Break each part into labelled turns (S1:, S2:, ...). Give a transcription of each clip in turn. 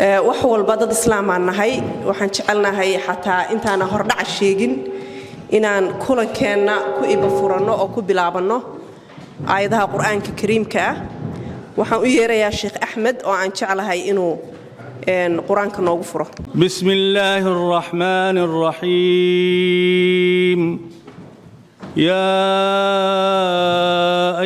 S1: wax walba dad islaam aan nahay waxaan jecelnahay xataa intaana hordhac sheegin inaan kulankeena ku iba furano oo ku bilaabano aayadaha quraanka kariimka ah waxaan u yeerayaa Sheikh Ahmed oo aan jecelahay inuu quraanka noogu furo
S2: bismillaahir rahmaanir rahiim يا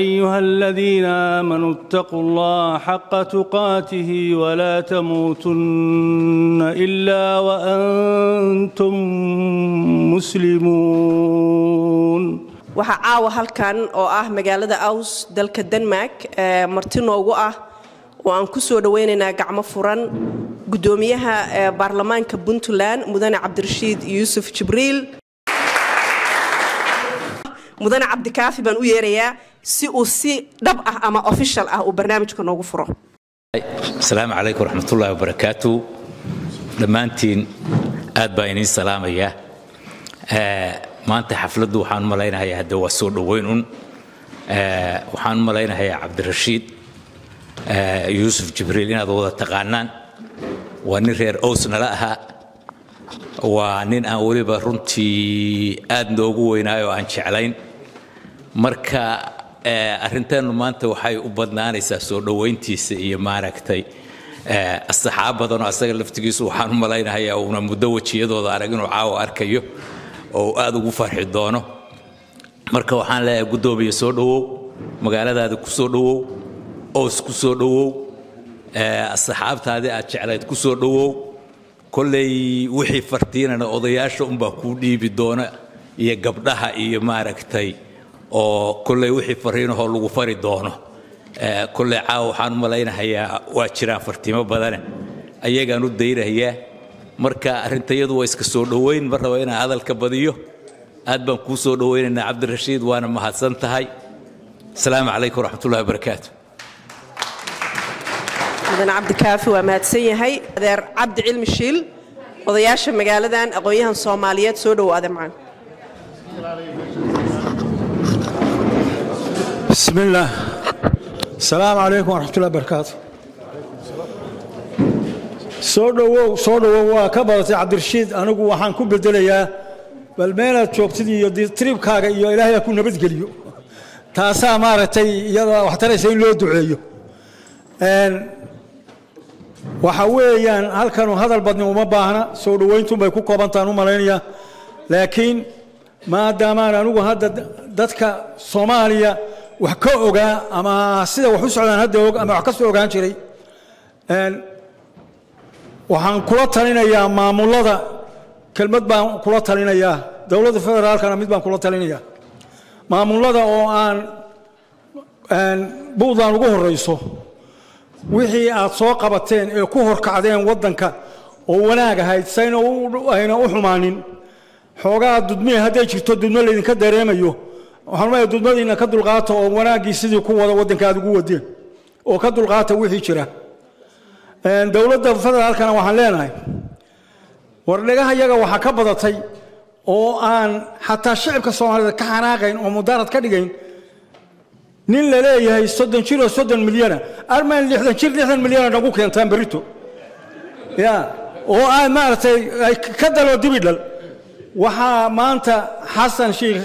S2: أيها الذين آمنوا اتقوا الله حق تقاته ولا تموتن إلا وأنتم مسلمون
S1: waxa caawa halkan oo ah magaalada Aws dalka Denmark marti noogu ah oo aan ku soo dhaweynaynaa gacmo furan gudoomiyaha baarlamaanka Puntland mudane Cabdirashiid Yuusuf Jibriil mudane Cabdi Kaafi baan u yeerayaa si uu si dhab ah ama official ah uu barnaamijka noogu furo
S3: السلام عليكم ورحمة الله وبركاته دمانتين aad baan idin salaamaya maanta xafladdu waxaan malaynayaa hadda waa soo dhaweyn waxaan malaynayaa Cabdirashiid Yuusuf Jibriil inaad wada taqaanaan waa nin reer Oosnala ahaa waa nin aan waliba runtii aad noogu weynaayo aan jeclayn marka arrintan maanta waxay u badnaanaysaa soo dhaweyntiisa iyo maaragtay asxaabadana asaga laftigiisu waxaan u malaynayaa una muddo wajiyadooda arag inuu caawa arkayo oo aad ugu farxi doono marka waxaan leeyahay gudoomiye soo dhawow magaaladaada ku soo dhawow Oos ku soo dhawow asxaabtaada aad jeclayd ku soo dhawow kolley wixii fartiinana odayaasha unbaa ku dhiibi doona iyo gabdhaha iyo maaragtay oo kolley wixii fariinaho lagu fari doono kolley caawa waxaan malaynayaa waa jiraan fartiimo badan ayagaan u dayrayaa marka arintayadu waa iska soo dhaweyn mar raba inaan hadalka badiyo aad baan ku soo dhaweynaynaa Cabdirashiid waana mahadsan tahay السلام عليكم ورحمة الله وبركاته
S1: مدن عبد كافي ومادسن yahay adeer Cabdi Cilmi Shiil odayaasha magaaladan aqoonyahan Soomaaliyeed soo dhawaada macaan
S4: بسم الله السلام عليكم ورحمة الله وبركاته soo dhawow waa ka badatay Cabdirashiid anigu waxaan ku bedelayaa bal meelaad joogtid iyo tribkaaga iyo Ilaahay ku nabad geliyo taasaa maaragtay iyada wax taraysa in loo duceeyo waxa weeyaan halkan hadal badni uma baahna soo dhaweyntu bay ku koobantaan u maleynaya laakiin maadaama anigu hadda dadka Soomaaliya wax ka ogaa ama sida wax u socdaan hadda og ama wax ka soo ogaan jiray waxaan kula talinayaa maamulada kelmad baan kula talinayaa dawladda federaalkana mid baan kula talinayaa maamulada oo aan buudan ugu horeyso wixii aad soo qabateen ee ku horkacdeen wadanka oo wanaag ahayd sayna ayna u xumaanin xoogaa dudmee hadday jirto dudmo leedin ka dareemayo waxaan ma dudmadiina ka dulqaato oo wanaagii sidii ku wada wadanka aad ugu wadeen oo ka dulqaata wixii jira dawladda federaalkana waxaan leenahay wardhagaha iyaga waxa ka badatay oo aan xataa shacabka Soomaaliyeed ka xanaaqayn oo mudaarad ka dhigayn nin la leeyahay 30 jir oo 30 milyan armaan 60 jir 60 milyan nagu keentaan berito ya oo aan maartay ka dalo dibidal waxa maanta Xasan Sheikh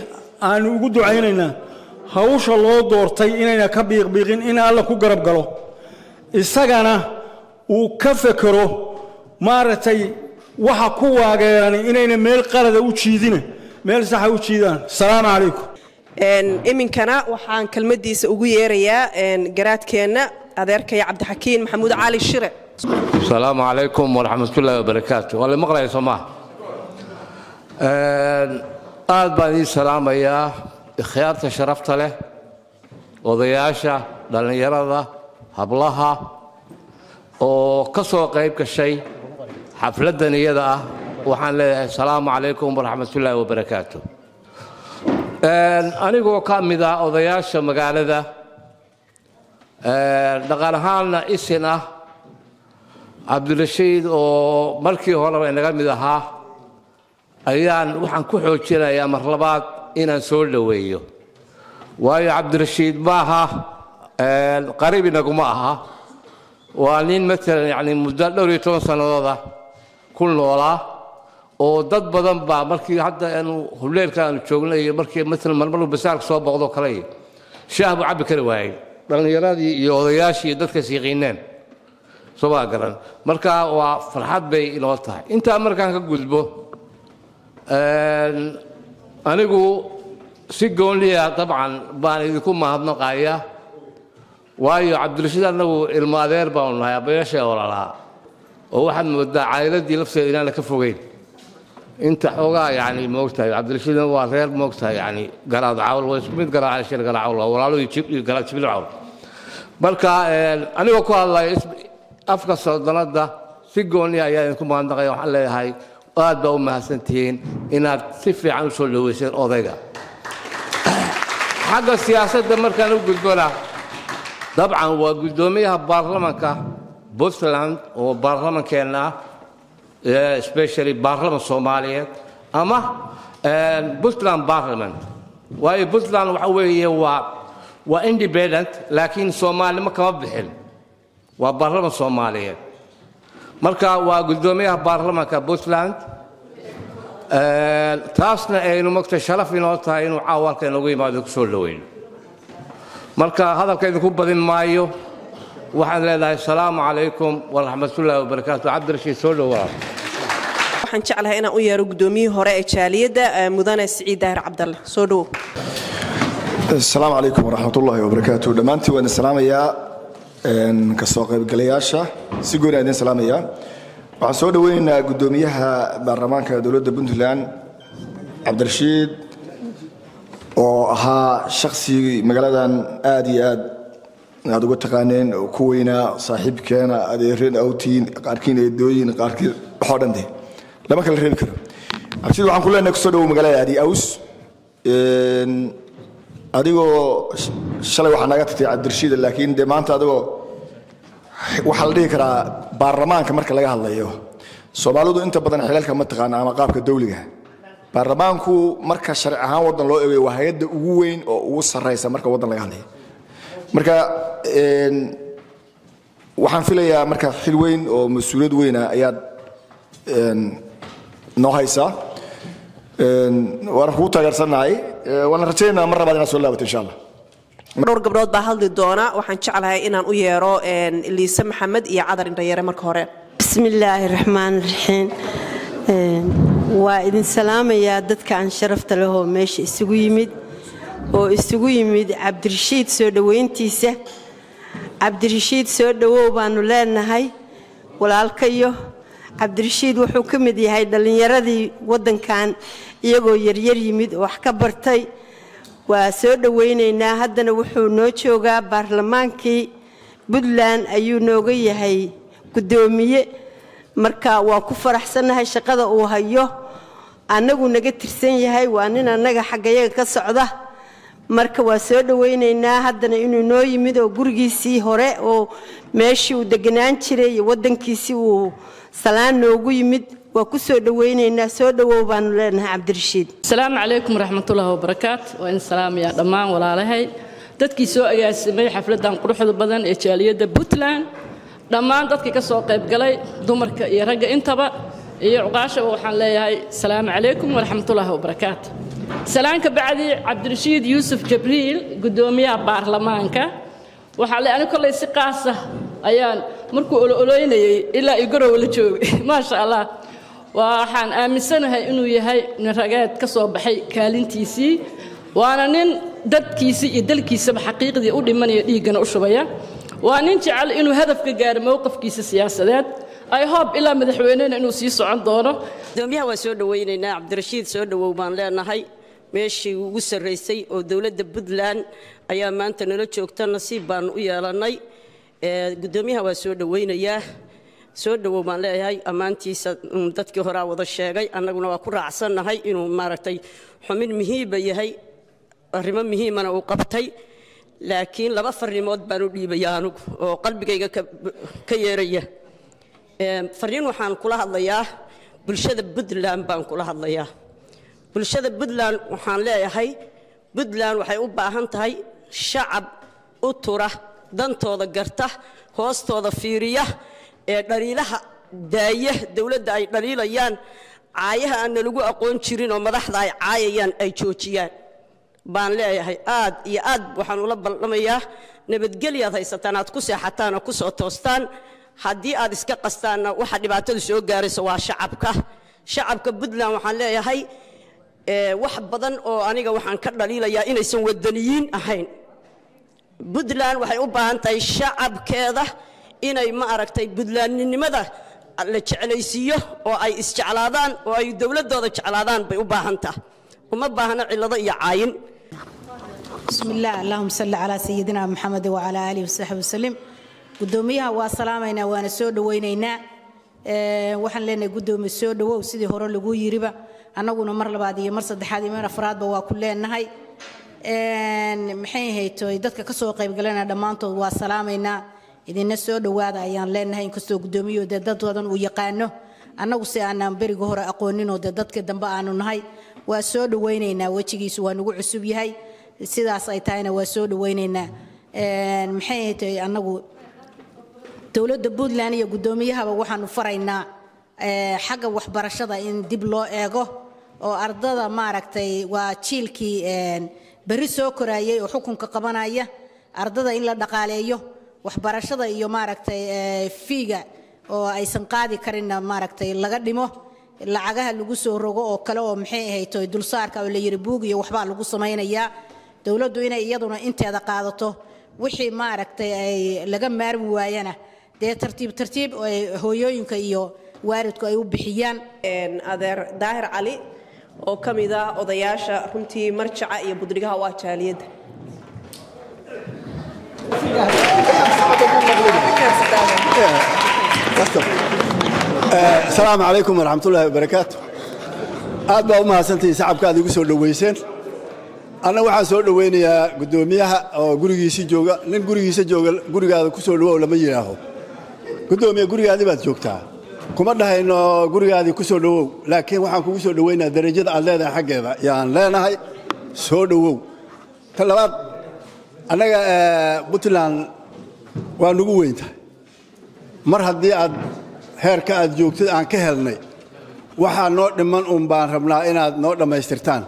S4: aan ugu ducaynaynaa hawsha loo doortay inayna ka biiqbiiqin in alla ku garab galo isagana uu ka fakaro maartay waxa ku waageeran inayna meel qalada u jiidin meel sax u jiidaan salaam alaykum iminkana waxaan kalmadiisa ugu yeerayaa garaadkeena adeerkay Cabdi Xakiin Maxamuud Cali Shire
S5: السلام عليكم ورحمة الله وبركاته والله مقرأ يا سماح aad baan idin salaamayaa khiyaarta sharafta leh odayaasha dhalinyarada hablaha oo ka soo qayb gashay xafladan iyada ah waxaan leeyahay assalaamu calaykum waraxmatullaahi wabarakaatu anigoo ka mid ah odayaasha magaalada dhaqan ahaanna isin ah Cabdirashiid oo markii hore inaga mid ahaa ayaan waxaan ku xoojinayaa mar labaad inaan soo dhaweeyo waayo Cabdirashiid maaha qariib inaguma aha وانين مثلا يعني مدة دوري 10 سنوات كل نولا oo dad badan baa markii hadda aanu huleelkaan joognay markii mesela marmar basaarka soo boqdo kale shaabu cabbi kari waayay dhalinyaradii iyo odayaashii dadka siiqineen soo garan marka waa farxad bay inoo tahay inta markaan ka gudbo anigu si gooniya taban baan idinku mahadnaqaya waayo Cabdirashiid anagu ilmo adeer baan nahay abeesha walaalaha oo waxaan moodaa caayiladii lafteeda inaan ka fogeyn انت حوغا يعني موقتها عبد الرشيد هو غير موقتها يعني قراد عاول واسميت قراد على شيء قراد عاول ولا له يجيب قراد شبيل عاول بركا انا وكو الله اسم افكا صدنده سيغوني ايا انكم ما نقاي waxaan leeyahay aad baa u mahadsantiin inaad si fiican u soo dhaweyseen odayga xagga siyaasadda markaan u gudbona dabcan waa gudoomiyaha baarlamaanka Puntland oo baarlamankeena especially Parliament Somaliya ama Puntland Parliament waayo Puntland waxa weeye waa independent laakiin Soomaali ma kama bixin waa Parliament Somaliya marka waa gudoomiyaha baarlamaanka Puntland taasna aynu magta sharaf inoo tahay inuu caawalka inagu yimaado ku soo dhaweyn marka hadalkaydu ku badin maayo waxaan leedahay salaamu calaykum wa rahmatullaahi wa barakaatuh Cabdirashiid soo dhawaad
S1: waxaan jeclahay inaan u yeero gudoomiyihii hore ee jaaliyada mudane Siciid Daahir Cabdalle soo dhaw
S6: السلام عليكم ورحمة الله وبركاته دمانتي وأنا سلامية كسوق الجلياشة سيقول أنا سلامية وعسود وين قدوميها برلمان كدولة بنتلان عبدالرشيد وها شخصي مقالة آدي هذا قلت قانين وكوينا صاحب كان أديرين أوتين قاركين يدوين قاركين حورن دي لما كان الريب كده عبدالرشيد وعن كلنا نقصد ومقالة آدي أوس adigoo shalay waxa naga tatay Cabdirashiid laakiin de maanta adigoo waxa la dhigi karaa baarlamaanka marka laga hadlayo Soomaalidu inta badan xilalka ma taqaan ama qaabka dawliga baarlamaanku marka sharci ahaan wadan loo eegay waa hay'adda ugu weyn oo ugu sareysa marka wadan laga hadlayo marka waxaan filayaa marka xil weyn oo mas'uuliyad weyn ayaad noo haysaa وانا كنت أقرصناي وانا رجعنا مرة بعدين أسول الله إن شاء الله.
S1: مرور قبل بهالدي دونا وحن شعلها إن ويرو اللي سم محمد يعذر إن ريره مركورة.
S7: بسم الله الرحمن الرحيم. وإذن سلام يا دتك عن شرفت له ماشي السويمد والسويمد عبدالرشيد سودوين تيسه عبدالرشيد سودو بانو لنا هاي ولا الكيو عبدالرشيد وحكمت هاي دلنيردي ودن كان iyagoo yaryar yimid wax ka bartay waa soo dhaweynayna haddana wuxuu noo joogaa baarlamaankii Puntland ayuu nooga yahay gudoomiye marka waa ku faraxsanahay shaqada uu hayo anagu naga tirsan yahay waa nin anaga xagayaga ka socda marka waa soo dhaweynaynaa haddana inuu noo yimid oo gurigiisii hore oo meeshii uu deganaan jiray wadankiisii uu salaan noogu yimid وكسر دوينينا سود وبان لنا عبدالرشيد.
S8: السلام عليكم ورحمة الله وبركاته وإن السلام يا دمان ولا لهي dadkii soo agaasimay xafladan quruxda badan ee jaaliyada Puntland dhamaan dadkii ka soo qayb galay dumarka iyo ragga intaba iyo uqaasha waxaan leeyahay salaamu calaykum wa rahmatullaahi wa barakaatuh salaanka bacdi Cabdirashiid Yuusuf Jibriil gudoomiyaha baarlamaanka waxaa la aniga kolay si qaas ah ayaan markuu olooynayay ilaa igorow la joogay ma sha Allah waxaan aaminsanahay inuu yahay nin ragaad ka soo baxay kaalintiisii waana nin dadkiisa iyo dalkiisa xaqiiqdii u dhimanaya dhiigana u shubaya waa nin jecel inuu hadaf ka gaaro mowqifkiisa siyaasadeed I hope ilaa madaxweynaha inuu sii socon doono
S9: doomiyaha waa soo dhaweynayna Cabdirashiid soo dhawow baan leenahay meeshii ugu sareysay oo dawladda Puntland ayaa maanta nala joogta nasiib baan u yeelanay gudoomiyaha waa soo dhaweynayaa soo dhawow baan leeyahay amaantiisa dadkii hore wada sheegay annaguna waa ku raacsanahay inuu maaragtay xumin muhiim yahay arrimo muhiimana uu qabtay laakiin laba farrimood baan u dhiibayaa anigu oo qalbigayga ka yeeraya farriin waxaan kula hadlayaa bulshada Puntland baan kula hadlayaa bulshada Puntland waxaan leeyahay Puntland waxay u baahan tahay shacab u tura dantooda garta hoostooda fiiriya ee dhaliilaha daaya dawladda ay dhaliilayaan caayaha aan lagu aqoon jirin oo madaxda ay caayayaan ay joojiyaan baan leeyahay aad iyo aad waxaan ula ballamayaa nabadgelyaad haysataan aad ku seexataan oo ku soo toostaan haddii aad iska qastaanna waxa dhibaatada soo gaaraysa waa shacabka Puntland waxaan leeyahay wax badan oo aniga waxaan ka dhaliilayaa inaysan wadaniyiin ahayn Puntland waxay u baahan tahay shacabkeeda inay ma aragtay Puntlandnimada la jeclaysiiyo oo ay isjeclaadaan oo ay dawladooda jeclaadaan bay u baahan tahay uma baahna cilado iyo caayin
S10: بسم الله اللهم صل على سيدنا محمد وعلى آله وصحبه وسلم قدوميها وسلامينا وانا سو دوينينا waxaan leenahay gudoomiye soo dhawow sidii hore lagu yiriba anaguna mar labaad iyo mar saddexaad iyo mar afraadba waa ku leenahay maxay haytay dadka ka soo qayb galana dhamaantood waa salaamayna idina soo dhawaada ayaan leenahay in kastoo gudoomiyo dad wadan uu yaqaano anagu si aanan bariga hore aqoonin oo dadka dambe aanu nahay waa soo dhaweynaynaa wajigiisu waa nagu cusub yahay sidaas ay tahayna waa soo dhaweynaynaa maxay haytay anagu dawladda Puntland iyo gudoomiyahaba waxaanu faraynaa xagga waxbarashada in dib loo eego oo ardada maaragtay waa jiilkii bari soo korayay oo xukunka qabanaya ardada in la dhaqaaleeyo waxbarashada iyo maaragtay fiiga oo aysan qaadi karin maaragtay laga dhimo lacagaha lagu soo rogo oo kale oo maxay ahayto dulsaarka oo la yiri buug iyo waxba lagu sameeynaya dawladdu inay iyaduna inteeda qaadato wixii maaragtay ay laga maarmi waayana dee tartiib hooyooyinka iyo waalidku ay u bixiyaan
S1: adeer daahir cali oo kamida odayaasha runtii marjaca iyo budrigaha waa jaaliyada
S11: السلام عليكم ورحمة الله وبركاته أدبا وما سنتين سحب كذا يقول سولو ويسن أنا واحد سولو وين يا قدوميها أو قريجي سجوجا لين قريجي سجوجا قريجي هذا كسولو ولا ما يراهو قدومي قريجي هذا بس جوكتا كمان ده إنه قريجي هذا كسولو لكن واحد كسولو وين درجة على هذا حاجة يعني لا أنا هاي سولو تلوات أنا بطلان ونقوينته مرة دي heerka aad joogtid aan ka helnay waxa noo dhiman baan rabnaa inaad noo dhameystirtaan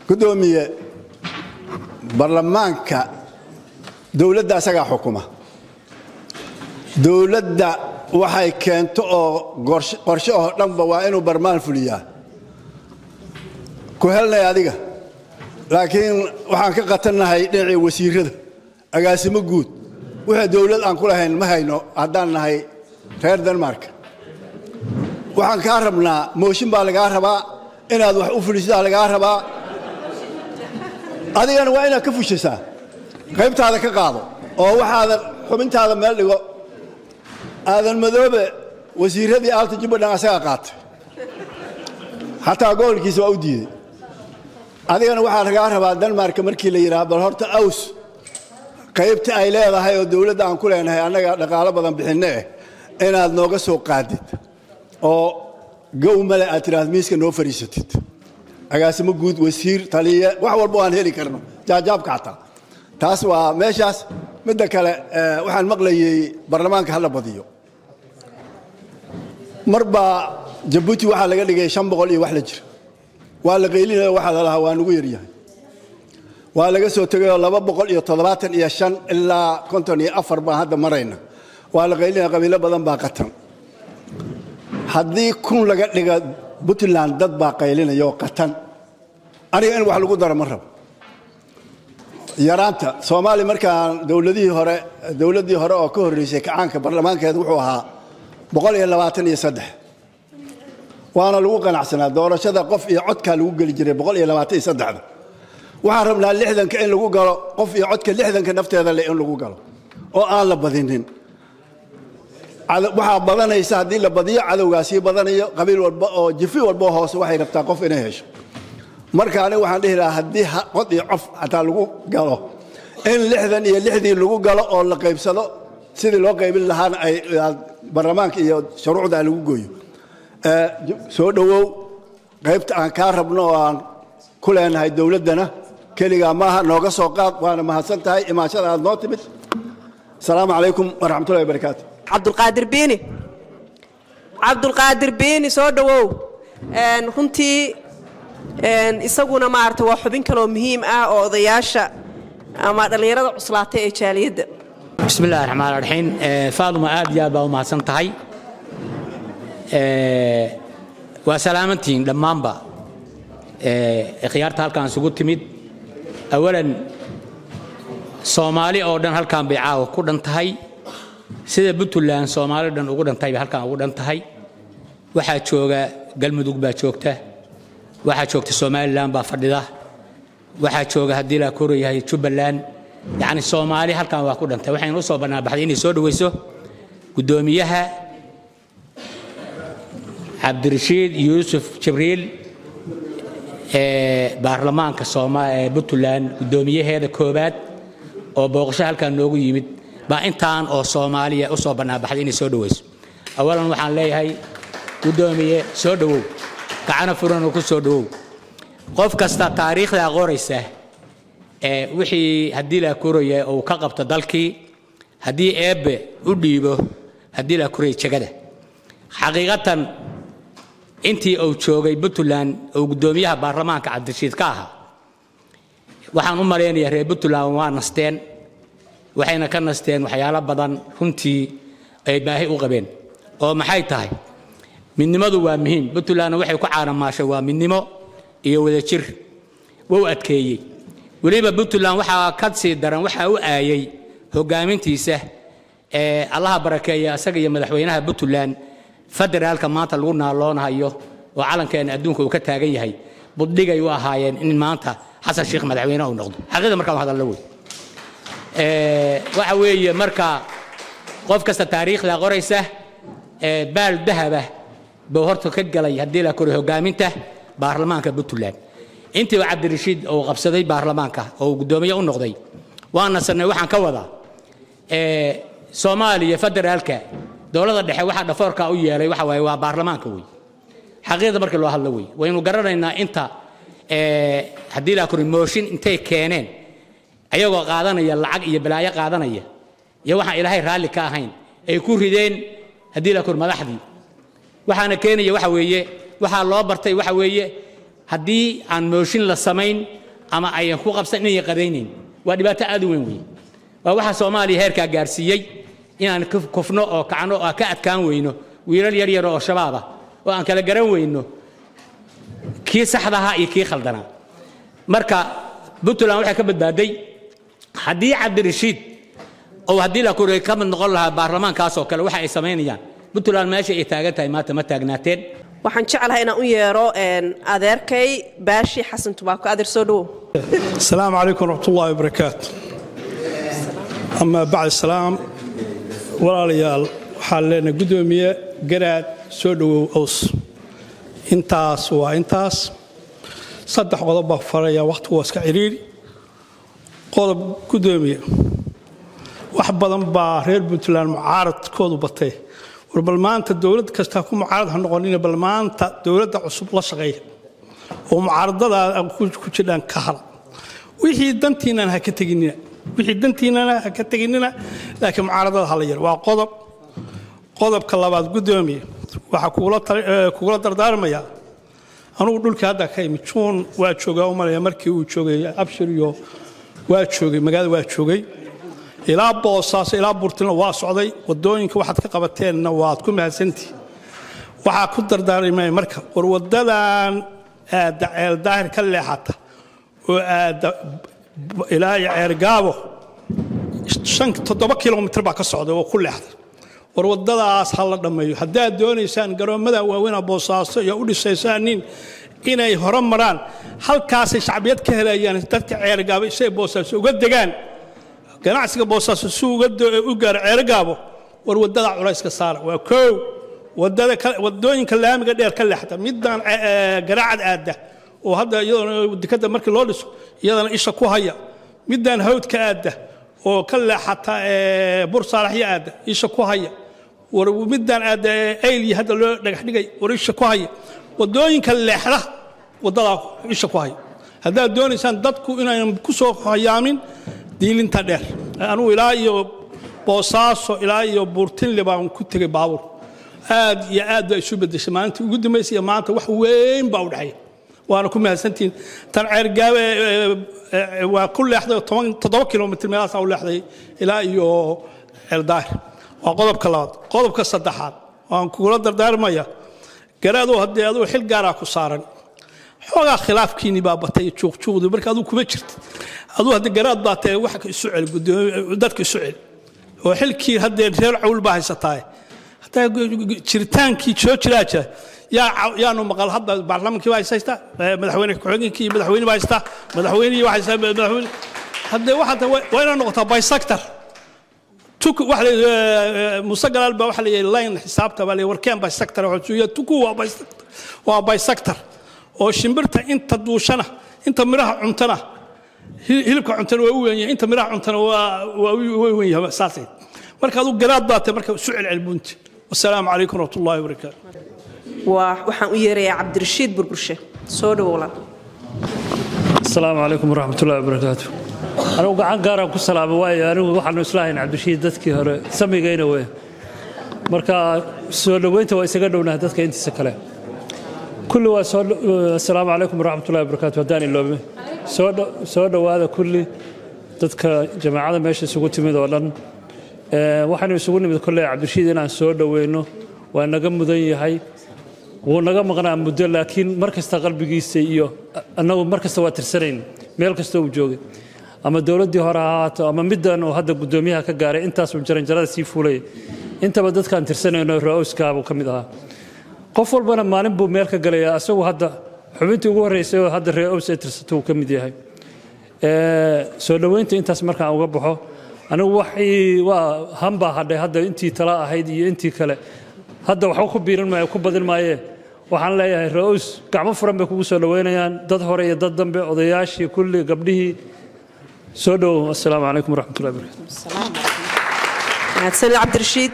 S11: gudoomiye baarlamaanka dawladda asaga xukuma dawladda waxay keento oo qorshe oo dhanba waa inuu barmaan fuliyaa ku helnay adiga laakiin waxaan ka qatanahay dhinacii wasiirada agaasimo guud waxa dawlad aan ku lahayn ma hayno haddaan nahay reer Denmark waxaan ka rabnaa mooshin baa laga rabaa inaad wax u fulisaa laga rabaa adigana waa inaad ka fushisaa qaybtaada ka qaado oo waxaad xubintaada meel dhigo aadan madoobe wasiiradii aalta Jubbaland asaga qaatay hatta goolkiisa waa u diiday adigana waxaa laga rabaa Denmark markii la yiraahdo bal horta aws qaybta ay leedahay oo dawladda aan ku leenahay anaga dhaqaale badan bixinay inaad nooga soo qaadid oo gowmale aad tiraahdo miiska noo fariisatid agaasimo guud wasiir taliye wax walba aan heli karno jaajaabka xataa taas waa meeshaas midda kale waxaan maqlayay baarlamaanka hala badiyo marba Djibouti waxa laga dhigay 500 iyo wax la jira waa la qeylinayo waxa la lahaa waa nagu yaryahay waa laga soo tagay 275 ilaa 54 baan hadda marayna waa la qeylinayo qabiilo badan baa qatan haddii kun laga dhiga Puntland dad baa qeylinayo qatan aniga in wax lagu daro ma rabo yaraanta Soomaali markaan dawladii hore oo ka horeysay kacaanka baarlamaankeedu wuxuu ahaa 123 waana lagu qanacsanaa doorashada qof iyo codka lagu gali jiray 123 waxaan rabnaa 60 in lagu galo qof iyo codka 60 nafteeda le in lagu galo oo aan la badinin waxa badanaysa hadii la badiyo cadawgaasi badanayo qabiil walba oo jifi walba hoos waxay rabtaa qof inay hesho marka aniga waxaan dhihi lahaa hadii cod iyo qof hata lagu galo in 60 iyo 60 lagu galo oo la qaybsado sidii loo qaybin lahaana ay baarlamaanka iyo shuruucda lagu gooyo soo dhawow qaybta aan ka rabno oo aan ku leenahay dawladana keligaa maaha nooga soo qaad waana mahadsan tahay imaashada aad noo timid asalaamu calaykum waraxmatullahi wabarakaatu
S1: cabdulqaadir biini soo dhowow runtii isaguna maarata waa xubin kaloo muhiim ah oo odayaasha ama dhallinyarada cuslaatay ee jaaliyadda
S12: بسم الله الرحمن الرحيم فاطمة آد يا باو ما سنتهي وسلامتين لما با خيارت هالكان سقوط تميد أولا صومالي أو دن هالكان بيعاو كودن تهي سيد بتولان صومالي دن أقولن تهي هالكان أقولن تهي واحد شوقة قلم دوق باشوقته واحد شوقة صومالي لان بافردده واحد شوقة هديلا كوري هاي تشوبلان يعني الصومالي هل كان واقول أنت وحين وصل بنا بعدين يسود ويسو قدوميها عبد الرشيد يوسف جبريل برلمان كصومال بطلان قدوميه هذا كوبات أو بوقشة هل كان لوجو يمد بإنتان أو صومالية وصل بنا بعدين يسود ويسو أولا وحن لي هاي قدوميه سودو كعنا فرن وكسودو قف كستا تاريخ لا غوريسه wixii hadii la koraya oo ka qabta dalkii hadii eebe u dhiibo hadii la koray jagada xaqiiqatan intii uu joogay Puntland oo gudoomiyaha baarlamaanka Cabdirashiid ka ahaa waxaan u maleynayaa reer Puntland waa nasteen waxayna ka nasteen waxyaalo badan runtii ay baahi u qabeen oo maxay tahay midnimadu waa muhiim Puntland waxay ku caaramaashay waa midnimo iyo wadajir wuu adkeeyay waliba Puntland waxa ka sii daran waxa uu aayay hogaamintiisa Allah barakeeyo asaga iyo madaxweynaha Puntland federaalka maanta lagu naaloonayo oo calankeena adduunka uu ka taagan yahay buddigay u ahaayeen in maanta Xasan Sheekh madaxweyne uu noqdo xaqiiqda marka wax hadal waxa weeye marka qof kasta taariikhda qoraysa baal dahaba buu horta ka galay hadii la koro hogaaminta baarlamaanka Puntland intii Cabdi Rashiid oo qabsaday baarlamaanka oo gudoomiye u noqday waana sanay waxaan ka wadaa Soomaaliya federaalka dawladda dhexe waxa dhafoorka u yeelay waxa way waa baarlamaanka way xaqiiqda markii loo hadlo way waynu garanaynaa inta hadii la koro motion intay keeneen ayagoo qaadanaya lacag iyo balaayo qaadanaya iyo waxa Ilaahay raali ka ahayn ay ku rideen hadii la koro madaxdii waxaana keenaya waxa weeye waxa loo bartay waxa weeye haddii aan mooshin la samayn ama ay ku qabsan inay qadaynin waa dhibaato aad u weyn weey waa waxa Soomaaliya heerka gaarsiiyay inaan kufno oo kacno oo ka adkaan weyno wiilal yar yar oo shabaab ah oo aan kala garan weyno kii saxda ah iyo kii khaldana marka Puntland waxa ka badbaaday haddii Cabdi Rashiid oo haddii la koray ka mid noqon lahaa baarlamaankaas oo kale waxa ay sameynayaan Puntland meesha ay taagan tahay maanta ma taagnaateen
S1: waxaan jeclahay inaan u yeero adeerkay baashi xasan tubaako adeer soo dhow
S2: السلام عليكم ورحمة الله وبركاته أما بعد السلام ولا ليال حالنا قدومية قراد سودو أوس إنتاس وإنتاس صدق قضب فريا وقت واسك عريري قضب قدومية وحبضن بارير بنتلان معارض كودو بطيه والبلمانتا الدولة كستاكو معارض هنقولين بالمانتا دولة عصب لا شقيه ومعارضة كجدان كهر وحي دنتينا هكتجيننا وحي دنتينا هكتجيننا لكن معارضة هالير وقضب كلابات قدومي وحكولا دردار ميا أنا أقول لك هذا كي متشون واتشوجا ومالي مركي واتشوجا أبشريو واتشوجا مجال واتشوجا إلى بوصاص إلى بورتنا واسعدي ودوينك واحد كقبتين نواد كم هالسنتي وحكون دردار ماي مركب ورودان الظاهر كله حتى إلى عرقابه شنك تضرب كيلومتر بعك الصعود وكل أحد ورودان أصحاب لما يحدد دوني سان قرون ماذا وين بوصاص يقول السيسانين إنه هرم مران هل كاس شعبيات كهلا يعني تذكر عرقابه شيء بوصاص وقد دجان ganacsiga boosaaso suuga u gaar ceergaabo war wadada culayska saar waa koow wadooyinka laamiga dheer ka leexda midaan garaacad aada oo hadda iyadoo dekada markii loo dhiso iyadana isha ku haya midaan hawdka aada oo ka leexata bur saalaxya aada isha ku haya war midaan aada ayli hadda loo dhagax dhigay war isha ku haya wadooyinka leexda wadada isha ku haya haddaad doonaysaan dadku inaynan ku soo hayaamin diilinta dheer anugu ilaa iyo boosaaso ilaa iyo buurtinle baan ku tegey baabuur aad iyo aad baa isu beddeshay maalintii ugu dambaysay iyo maanta wax weyn baa u dhexeeya waana ku mahadsantihiin tan ceergaabe waa ku leexday 7 kilomitir meelahaas u leexday ilaa iyo eldaahir waa qodobka labaad qodobka saddexaad waan kugula dardaarmaya garaadoo haddii aduu xil gaaraa ku saaran xoogaa khilaafkiini baa batay juuqjuuqdu marka aduu kuma jirtid aduu haddii garaad baa tahay wax ka isu cel dadka isu cel oo xilkii haddee reer cawl baa haysataa hataa jiritaankii soo jiraa jira yaanu maqal hadda baarlamaankii baa haystaa madaxweyne ku-xigeenkii madaxweyne baa haystaa madaxweynihii waa haystaa madaxweyne haddee waxaa waa inay noqotaa bisector muuse galaal baa waxa la yidhi line xisaabta baa la yidhi warkeen bisector tuku waa bisector oo shimbirta inta duushana inta miraha cuntana hilibka cuntana waa u weyn yahay inta miraha cuntana waa weyn yahay saasay marka aduu garaad baa tahay marka isu celcelbunti wassalaamu calaykum waraxmatullaahi wabarakaatu
S1: waxaan u yeerayaa cabdirashiid burburshe soo dhawowla
S13: السلام عليكم ورحمة الله وبركاته أنا وقعان قارن كسلام واي أنا وحنا إسلاهين عبد الرشيد دتك هر سمي جينا وين مركا سؤال وين تو يسجلون هدتك أنت سكله كل وسؤال السلام عليكم ورحمة الله وبركاته وداني اللوبي سؤال وهذا كل دتك جماعة ماشي سقوط من دولان وحنا يسقون من كل عبد الرشيد أنا سؤال وينه وأنا جم ذي هاي ونقام مقنع مدة لكن مركز تقلب جيسي أنه مركز تواتر سرين ميل كستو جوجي أما الدولة دي هراءات أما مدة أنه هذا قدوميها كجاري أنت أسمع جرى سيفولي أنت بدأت كان ترسلين إنه رئيس كاب وكمدها قفل بنا ما نبو ميل كجاري أسوي هذا حبيت يقول رئيس هذا الرئيس ترسلته وكمدها هاي سولو أنت أسمع كان أوجبه أنا وحي وهم هذا أنت تلا هيدي أنت كلا هذا وحوك بيرن ما يكون بدل ما يه waxaan leeyahay raus gacmo furan bay kugu soo dhaweynayaan dad hore iyo dad dambe odayaashii kulli gabdhihii soo dhow assalaamu calaykum waraxmatullahi wabarakaatu
S1: mahadsan cabdirashiid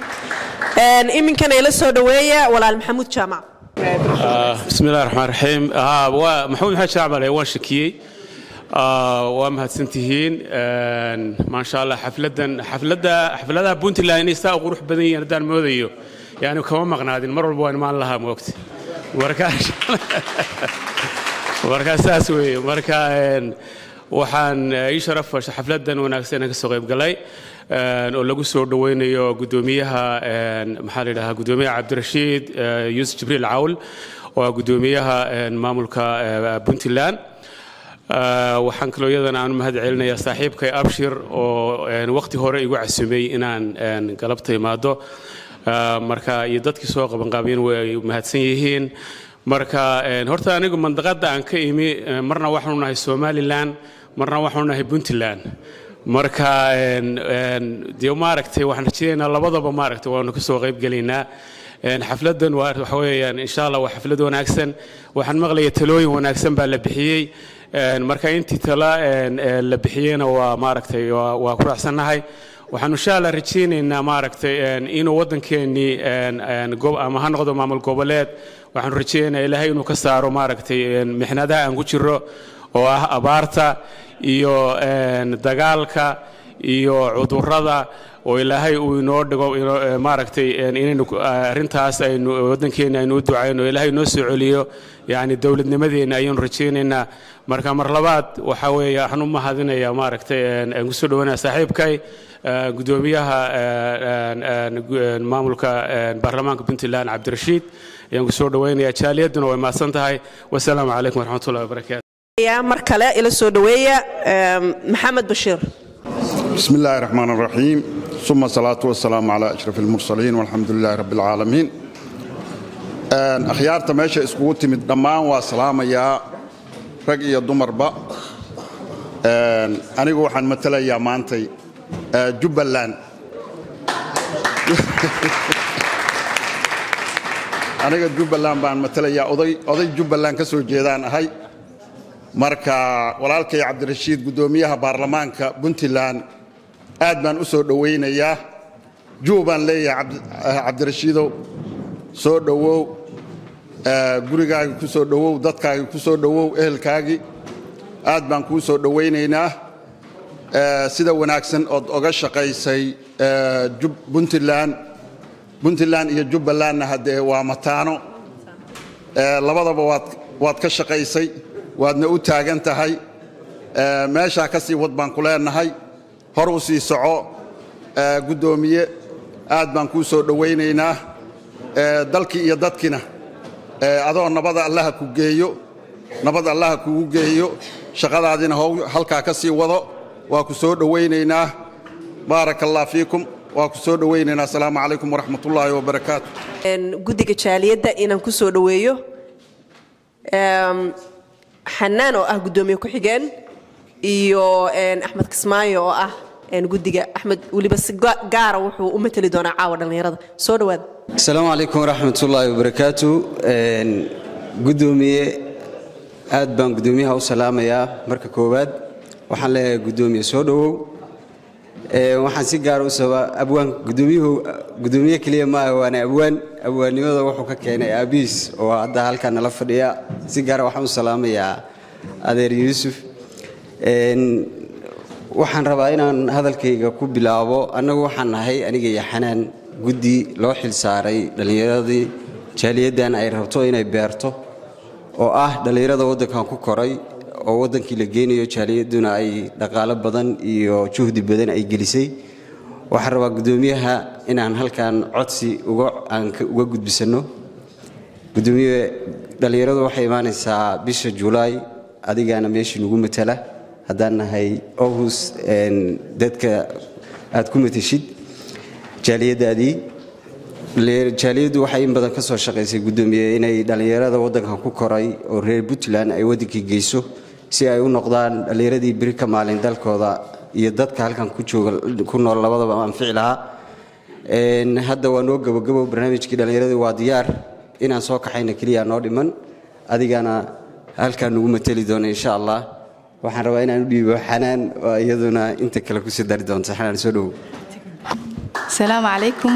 S1: iminkana ila soo dhaweeya walaal maxamuud jaamac
S14: bismillahi raxmaan raxiim maxamuud maxamed jaamac waan shakiyey waa mahadsantihiin maasha allah xafladaha puntland inay saa u qurux badan yihiin haddaan moodayo yani kama maqnaadin mar walba waan imaan lahaa moogta markaa saas weeye marka waxaan ii sharaf xafladan wanaagsan ka soo qayb galay oo lagu soo dhaweynayo gudoomiyaha maxaa la yiraahdaa gudoomiyaha Cabdirashiid Yuusuf Jibriil Cawl oo gudoomiyaha maamulka Puntland waxaan kaloo iyadana aan mahad celinayaa saaxiibkay Abshir oo waqti hore igu casumay inaan galabta imaado marka iyo dadkii soo qaban qaabeen way mahadsan yihiin marka horta anigu mandaqada aan ka imi marna waxaanu nahay Somaliland marna waxaanu nahay Puntland marka dee maaragtay waxaan rajaynaynaa labadaba maaragtay waanu ka soo qayb galaynaa xafladan waxa weeyaan insha Allah waa xaflad wanaagsan waxaan maqlayaa talooyin wanaagsan baa la bixiyay marka intii tala la bixiyayna waa maaragtay waa ku raacsanahay waxaan insha Allah rajaynaynaa maaragtay inuu wadankeeni ama ha noqdo maamul goboleed waxaan rajaynaynaa Ilaahay inuu ka saaro maaragtay mixnadaha aan ku jiro oo ah abaarta iyo dagaalka iyo cudurrada oo Ilaahay uu inoo dhigo maaragtay inaynu arintaas aynu wadankeena aynu u ducayno Ilaahay noo soo celiyo yani dawladnimadeena ayaan rajaynaynaa marka mar labaad waxa weeye waxaan u mahadinayaa maaragtay aan ku soo dhawaanaa saaxiibkay gudoomiyaha maamulka baarlamaanka Puntland Cabdirashiid ayaan ku soo dhaweynayaa jaaliyaduna way maasan tahay wassalaamu calaykum waraxmatullaahi wabarakaatu
S1: mar kale ila soo dhaweeya maxamed bashiir
S15: بسم الله الرحمن الرحيم ثم الصلاة والسلام على أشرف المرسلين والحمد لله رب العالمين أخيارتا ماشي اسكوتي من الدمان والسلام يا رقي الدمر با أنا وحن مثلا يا مانتي جبلان أنا جبلان بان مثلا يا أضي جبلان كسر جيدان هاي marka walaalkay Cabdirashiid gudoomiyaha baarlamaanka Puntland aad baan u soo dhaweynayaa juuban leeyahay Cabdirashiidow soo dhawow gurigaaga ku soo dhawow dadkaaga ku soo dhawow ehelkaagi aad baan kuu soo dhowaynaynaa sida wanaagsan ood oga shaqaysay Puntland iyo Jubbalandna haddee waa mataano labadaba waad ka shaqaysay waadna u taagan tahay meeshaa ka sii wad baan ku leenahay hor u sii soco guddoomiye aad baan kuu soo dhowaynaynaa dalkii iyo dadkina adoo nabada allaha ku geeyo nabad allaha kugu geeyo shaqadaadina halkaa ka sii wado waa ku soo dhowaynaynaa baaraka allah fiikum waa ku soo dhowaynaynaa asalaamu calaykum waraxmatullaahi wabarakaatu
S1: guddiga jaaliyadda inaan ku soo dhoweeyo xanaan oo ah guddoomiye ku-xigeen iyo axmed kismaayo oo ah guddiga axmed weliba si gaara wuxuu u mateli doonaa caawa dhallinyarada soo dhowaada
S16: asalaamu calaykum waraxmatullaahi wabarakaatu guddoomiye aad baan guddoomiyaha u salaamayaa marka koowaad waxaan leeyahay guddoomiye soo dhowow waxaan si gaar u sabaa abwaan guddoomiye kaliya ma ah waana abwaannimada wuxuu ka keenay aabiis oo hadda halkan nala fadhiya si gaar waxaan u salaamayaa adeer yuusuf waxaan rabaa inaan hadalkayga ku bilaabo annagu waxaan nahay aniga iyo xanaan guddi loo xil saaray dhallinyaradii jaaliyaddan ay rabto inay beerto oo ah dhallinyarada waddankan ku koray oo waddankii la geynayo jaaliyadduna ay dhaqaalo badan iyo juhdi badan ay gelisay waxaan rabaa guddoomiyaha inaan halkan codsi uga gudbisanno guddoomiye dhallinyaradu waxay imaanaysaa bisha Juulaay adigaana meeshii nagu matala haddaan nahay Aarhus dadka aad ku matashid jaaliyaddaadii jaaliyaddu waxay in badan ka soo shaqaysay guddoomiye inay dhallinyarada waddankan ku koray oo reer Puntland ay waddankii geyso si ay u noqdaan dhallinyaradii biri ka maalin dalkooda iyo dadka halkan ku nool labadaba anfici lahaa hadda waa noo gabagabo barnaamijkii dhallinyarada waa diyaar inaan soo kaxayna kaliya noo dhiman adigana halkan nagu matali doona insha Allah waxaan rabaa inaan u dhiibo xanaan oo iyaduna inta kale ku sii dari doonto xanaan soo dhow
S17: asalaamu calaykum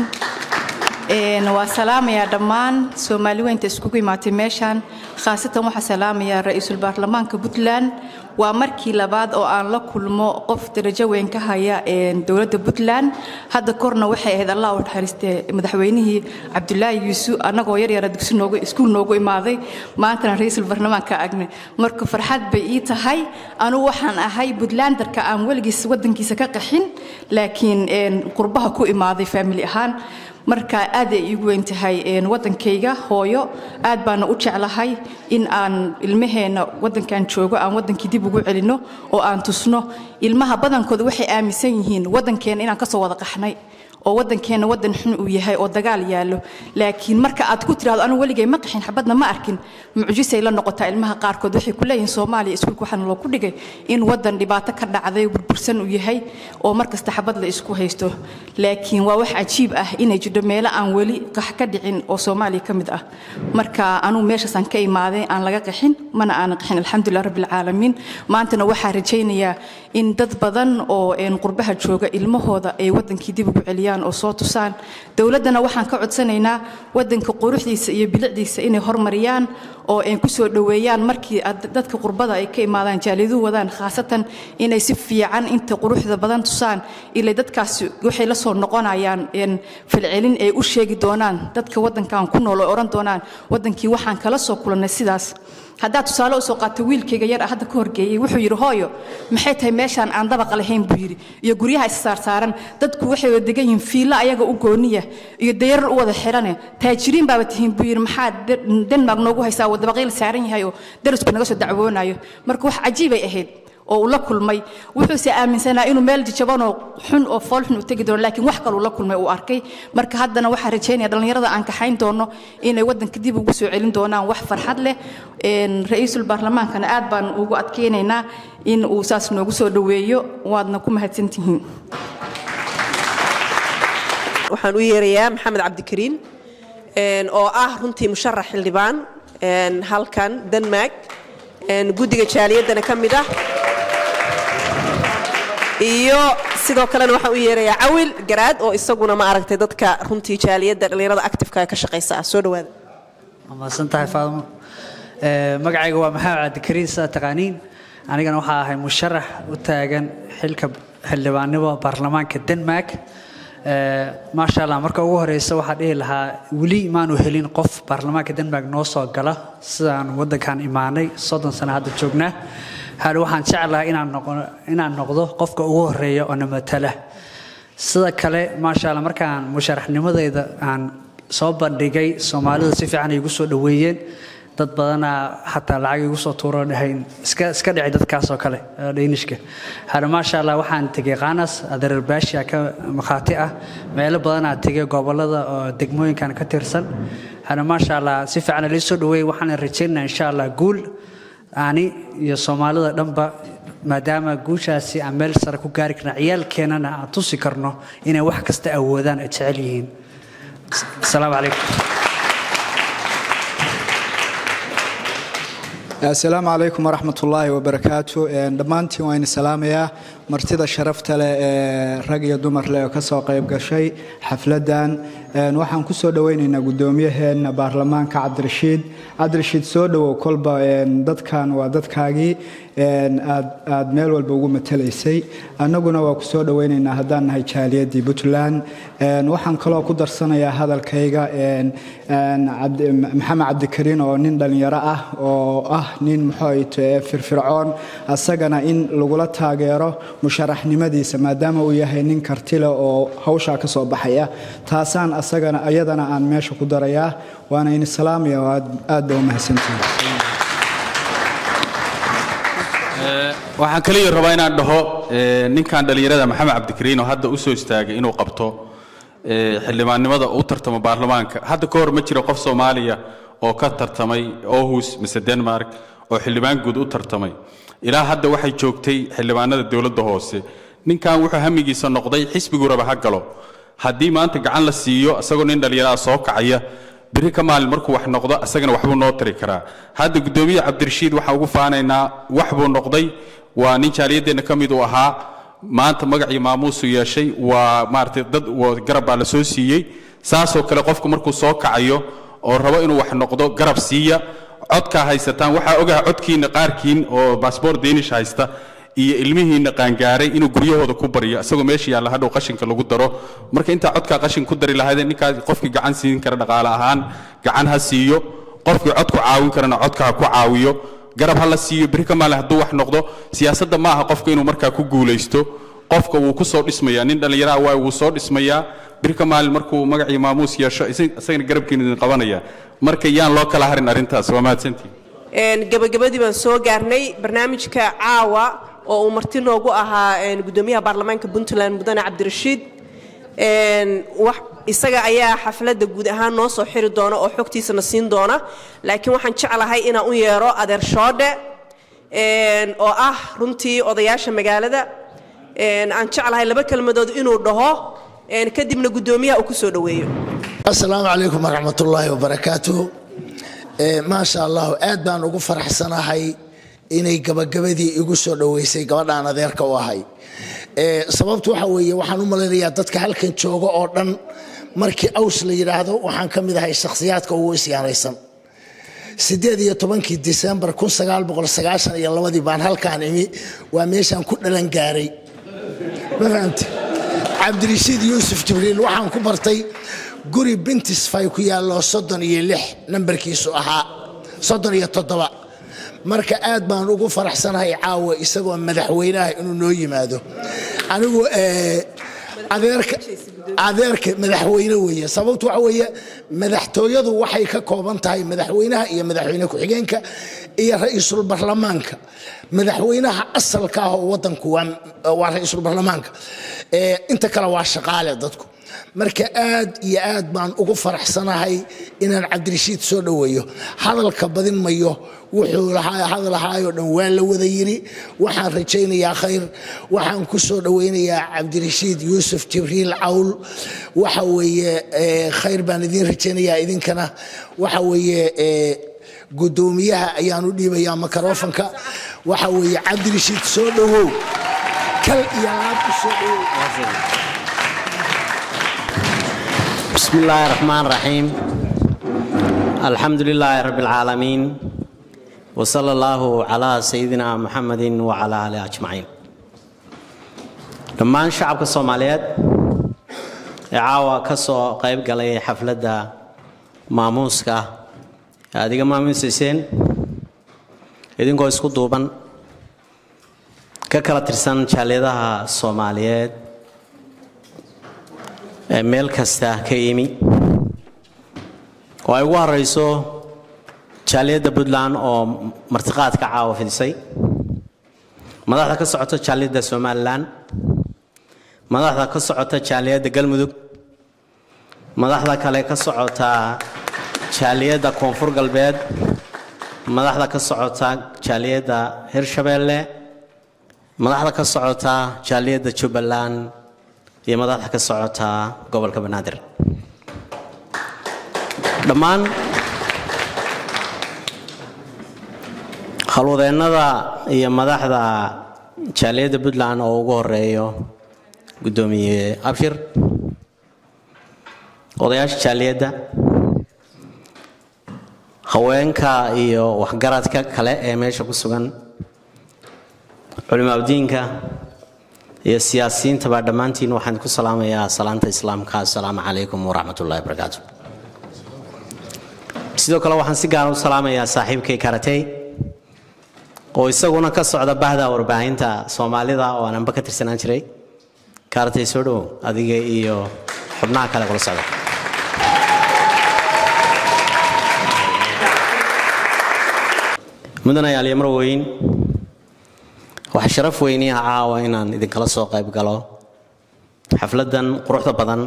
S17: waa salaamayaa dhammaan Soomaaliyeynta iskugu imaatay meeshan khaasatan waxa salaamayaa ra'iisul baarlamaanka Puntland waa markii labaad oo aan la kulmo qof darajo weyn ka haya dawladda Puntland hadda korna waxay ahayd Allah u naxariistay madaxweynihii Cabdullaahi Yuusuf anagoo yar iskuul noogu imaaday maantana ra'iisul baarlamaanka agne marka farxad bay ii tahay anu waxaan ahay Puntlandarka aan waligiis waddankiisa ka qaxin laakiin qurbaha ku imaaday family ahaan marka aad ay igu weyn tahay waddankayga hooyo aad baan u jeclahay in aan ilmaheena waddankan joogo aan waddankii dib ugu celino oo aan tusno ilmaha badankooda waxay aaminsan yihiin waddankeena inaan ka soo wada qaxnay oo waddankeena waddan xun uu yahay oo dagaal yaalo laakiin marka aad ku tiraado anu waligay ma qaxin xabadna ma arkin mucjisay la noqotaa ilmaha qaarkood waxay ku leeyihiin Soomaaliya iskuulka waxaan loo ku dhigay in waddan dhibaato ka dhacday burbursan uu yahay oo markasta xabad la isku haysto laakiin waa wax cajiib ah inay jiro meelo aan wali qax ka dhicin oo Soomaaliya kamid ah marka anu meeshaas ka imaaday aan laga qaxin mana aan qaxin alxamdulillah rabbil caalamiin maantana waxaa rajaynayaa in dad badan oo qurbaha jooga ilmahooda ay waddankii dib ugu celiyaan oo soo tusaan dawladana waxaan ka codsanaynaa waddanka quruxdiisa iyo bilicdiisa inay hormariyaan oo ay ku soo dhaweeyaan markii dadka qurbada ay ka imaadaan jaalidu wadaan khaasatan inay si fiican inta quruxda badan tusaan ilaa dadkaas waxay la soo noqonayaan falcelin ay u sheegi doonaan dadka waddankan ku nool oo oran doonaan waddankii waxaan kala soo kulanay sidaas hadda tusaale soo qaatay wiilkayga yar hadda ka horgeeyay wuxuu yiri hooyo maxay tahay meeshan aan dabaq lahayn buu yiri iyo guryaha is saaran dadku waxay wada degan yihiin fiila ayaga u gooniya iyo dayar u wada xiran taajiriin baa tihiin buu yiri maxaa Denmark noogu haysaa wada dabaqil saaran yahay oo darisku naga soo dacwoonayo marka wax cajiib ay ahayd oo la kulmay wuxuu si aaminsanaa inuu meel jaban oo xun oo fool xun u tagi doono laakiin wax kale uu la kulmay uu arkay marka haddana waxa rajaynayaa dhalinyarada aan ka xayn doono inay waddanka dib ugu soo celin doonaan wax farxad leh ra'iisul baarlamaankana aad baan ugu adkeenaynaa in uu saas noogu soo dhaweeyo waadna ku mahadsantihiin
S1: waxaan u yeerayaa maxamed cabdikariin oo ah runtii musharax xildhibaan halkan Denmark guddiga jaaliyadana ka mid ah iyo sidoo kale waxaan u yeerayaa Cawil Garaad oo isaguna ma aragtay dadka runtii jaaliyadda dhalinyarada active-ka ka shaqeysa soo dhawaada
S18: ma santahay Faadmo magacayga waa maxamed cabdikariin sa taqaaniin anigana waxaa ahay musharax u taagan xilka xildhibaannimo baarlamaanka Denmark maasha Allah marka ugu horeysa waxaa dhihi lahaa weli maanu helin qof baarlamaanka Denmark noo soo gala sidaan wadankan imaanay 30 sano hadda joognaa hal waxaan jeclahay inaan noqdo qofka ugu horeeya oo matala sida kale maasha Allah markaan musharaxnimadeyda aan soo bandhigay Soomaalida si fiican igu soo dhaweeyeen dad badan hatta lacag igu soo tuuro dhahayn iska dhicay dadkaas oo kale Danish-ka hada maasha Allah waxaan tagay Qanas Aderbaashi ka maqaati ah meel badan aan tagay gobolada oo degmooyinkan ka tirsan hada maasha Allah si fiican la soo dhaweeyay waxaan rajaynayaa insha Allah guul ani iyo Soomaalida dhanba maadaama guushaasi aan meel sare ku gaari karno ciyaalkeenana aan tusi karno inay wax kasta awoodaan ay jecel yihiin السلام عليكم
S19: السلام عليكم ورحمة الله وبركاته دمانتي وين السلام يا مرتضى شرفت له رجل دمر له كسر قيب قشي حفلة waxaan ku soo dhaweynaynaa gudoomiyaheena baarlamaanka Cabdi Rashiid soo dhawo kolba dadkan waa dadkaagii aad meel walba ugu matalaysay annaguna waa ku soo dhaweynaynaa hadaan nahay jaaliyadii Puntland waxaan kaloo ku darsanayaa hadalkayga Maxamed Cabdikariin oo nin dhalinyaro ah oo ah nin muxuu firfircoon asagana in lagula taageero musharaxnimadiisa maadaama uu yahay nin karti leh oo hawsha ka soo baxaya taasaan asagana ayadana aan meesha ku darayaa waana in salaamiya aad u mahadsantahay
S20: waxaan kaliya rabaa inaan dhaho ninkan dhalinyarada Maxamed Cabdikariin oo hadda u soo istaagay inuu qabto xildhibaannimada u tartamo baarlamaanka hadda ka hor ma jiro qof Soomaaliya oo ka tartamay Aarhus mise Denmark oo xildhibaan guud u tartamay ilaa hadda waxay joogtay xildhibaanada dawladda hoose ninkan wuxuu hamigiisa noqday xisbigu raba ha galo haddii maanta gacan la siiyo asagoo nin dhalinyaro soo kacaya biri ka maalin markuu wax noqdo asagana waxbuu noo tari karaa hadda gudoomiye Cabdi Rashiid waxa ugu faanaynaa waxbuu noqday waa nin jaaliyadeena ka mid u ahaa maanta magaciisa maamuus u yeeshay waa maartay dad garab baa la soo siiyay saasoo kale qofku markuu soo kacayo oo rabo inuu wax noqdo garab siiya codka haysataan waxa ogahay codkiina qaarkiin oo passport Danish haysta iyo ilmihiina qaangaaray inuu guryahooda ku bariyo asagoo meesha yaala hadhow qashinka lagu daro marka inta codka qashin ku dari lahayd ninka qofkii gacan siin kara dhaqaale ahaan gacan ha siiyo qofkii cod ku caawin karana codka ku caawiyo garab ha la siiyo biri ka maal haduu wax noqdo siyaasadda ma aha qofka inuu markaa ku guuleysto qofka uu ku soo dhismaya nin dhalinyaro waa uu soo dhismaya biri ka maal markuu magaciisa maamuus yeesho isagana garabkiina qabanaya marka yaan loo kala harin arintaas waa mahadsantiin
S1: gabagabadii baan soo gaarnay barnaamijka caawa oo uu marti noogu ahaa gudoomiyaha baarlamaanka Puntland mudane Cabdi Rashiid wax isaga ayaa xafladda guud ahaan noo soo xiri doona oo xogtiisana siin doona laakiin waxaan jeclahay inaan u yeero adeer shoode oo ah runtii odayaasha magaalada aan jeclahay laba kelmadood inuu dhaho kadibna gudoomiyaha uu ku soo dhaweeyo
S21: assalaamu calaykum waraxmatullaahi wabarakaatuh maasha Allah aad baan ugu faraxsanahay inay gabagabadii igu soo dhaweysay gabadhaan adeerka u ahay sababtu waxa weeye waxaan u maleynayaa dadka halkan jooga oo dhan markii aws la yiraahdo waxaan ka mid ahay shakhsiyaadka ugu isyaanaysan 18 December 1992 baan halkaan imi waa meeshaan ku dhalan gaaray ma fahamtay Cabdi Rashiid Yuusuf Jibriil waxaan ku bartay guri Bintis Fay ku yaalo 36 nambarkiisu ahaa 37 marka aad baan ugu faraxsanahay caawa isagoo madaxweynaha inuu noo yimaado anigu adeerka madaxweyne weeye sababtu waxa weeye madaxtooyadu waxay ka kooban tahay madaxweynaha iyo madaxweyne ku-xigeenka iyo ra'iisul baarlamaanka madaxweynaha asalka ah oo wadanku waa ra'iisul baarlamaanka inta kale waa shaqaale dadku marka aad iyo aad baan ugu faraxsanahay inaan Cabdi Rashiid soo dhaweeyo hadalka badin mayo wuxuu hadalahaayo dhan waa la wada yiri waxaan rajaynayaa khayr waxaan ku soo dhaweynayaa Cabdi Rashiid Yuusuf Jibriil Cawl waxa weeye khayr baan idin rajaynayaa idinkana waxa weeye gudoomiyaha ayaan u dhiibayaa mikrofoonka waxa weeye Cabdi Rashiid soo dhawow kal iyo laab soo dhawow
S22: بسم الله الرحمن الرحيم الحمد لله رب العالمين
S3: وصلى الله على سيدنا محمد وعلى آله أجمعين. لما شعب الصوماليات عاوة كسو قيب قلي حفلة ماموسكا هذه ماموسين إذن كو اسكو دوبان ككلا ترسان شاليدها الصوماليات ميل كستا كيمي وأيوة رئيسو شاليد بودلان أو مرتقات كعاوة في السي مدحدا كسعوتا شاليد سومالان مدحدا كسعوتا شاليد قلمدوق مدحدا كالي كسعوتا شاليد كونفور قلبيد مدحدا كسعوتا شاليد هيرشابيلي مدحدا كسعوتا شاليد جوبلان iyo madaxda ka socota gobolka Banaadir dhamaan halwadeennada iyo madaxda jaaliyadda Puntland oo ugu horeeyo gudoomiye Abshir odayaasha jaaliyadda haweenka iyo waxgaradka kale ee meesha ku sugan culimada diinka يا سياسيين تبع دمانتين وحن كسلام يا سلامة الإسلام السلام عليكم ورحمة الله وبركاته. سيدو كلا وحن سيجارو سلام يا صاحب كي كارتي. ويسقونا كسر بهذا وربعين تا سومالي ذا وأنا بكتر سنة شري. كارتي سودو أديك إيو حبنا كلا كل سنة. مدنا يا اليمروين. وحشرف ويني عاوة إن إذا كلا سوق يبقى حفلة قروح بدن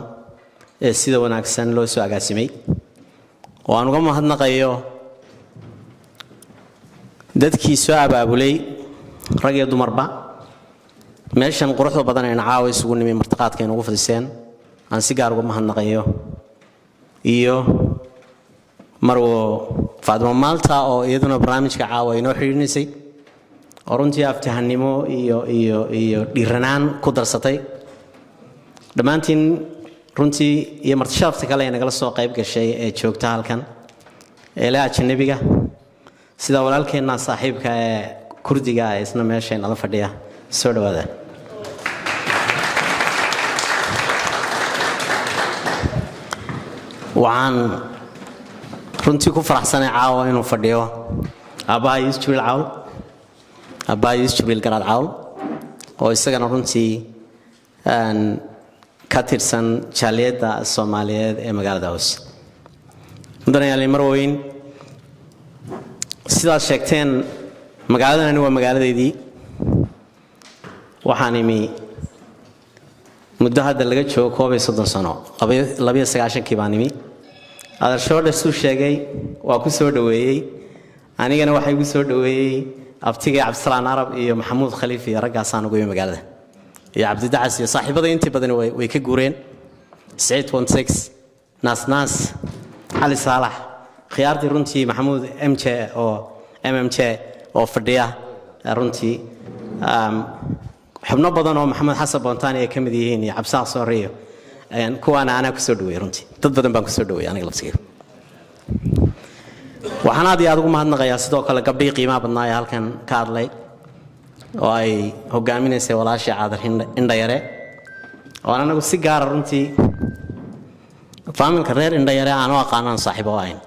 S3: سيدا وناكسن لو سوق قاسمي وأنا قام هذا قيو دت كي سوق أبولي رجع دو مربع ماشان قروح بدن إن عاوة يسوون من مرتقات كانوا وقف السن عن سيجار قام هذا قيو إيو مرو فادم مالتا أو يدنا برامج كعاوة ينوحي نسي runtii aftahanimo iyo dhiranaan ku darsatay dhamaantiin runtii iyo martishaafta kale ee nagala soo qayb gashay ee joogta halkan ee la ajnabiga sida walaalkeena saaxiibka ee kurdiga ee isna meesha nala fadhiya soo dhawaada waxaan runtii ku faraxsanahay caawa inuu fadhiyo aabbaha Ismail Cawl أبايس جبريل قراد عول ويسقى نرنتي أن كاتيرسن شاليد الصومالية مقالة داوس مدرنا يالي مروين سيدا شكتين مقالة نوع مقالة دي وحانيمي مدة هذا اللي جت شو كوبي صدق سنة لبي سكاشن كيبانيمي هذا الشهر لسه شيء وأكو سود دوي أنا كنا واحد سود دوي أفتكر عبد السلام عرب يا محمود خليفي رجع صانو قوي مقالة يا عبد الدعس يا صاحب هذا أنت بدن ويكجورين سعيد 16 ناس علي صالح خيارتي رنتي محمود MK أو MMK أو فردية رنتي حبنا بدن أو محمد حسن بنتاني كم ديهين يا عبد السلام صوريو يعني كوانا كسودوي رنتي تبدن بنكسودوي أنا قلت كيف waxaan aad iyo aad ugu mahadnaqayaa sidoo kale gabdhii qiimaha badnaa ee halkan ka hadlay oo ay hogaaminaysay walaashii Caadar Indhayare oo anagu si gaar ah runtii faamilka reer Indhayare aan u aqaanaan saaxiibo ahayn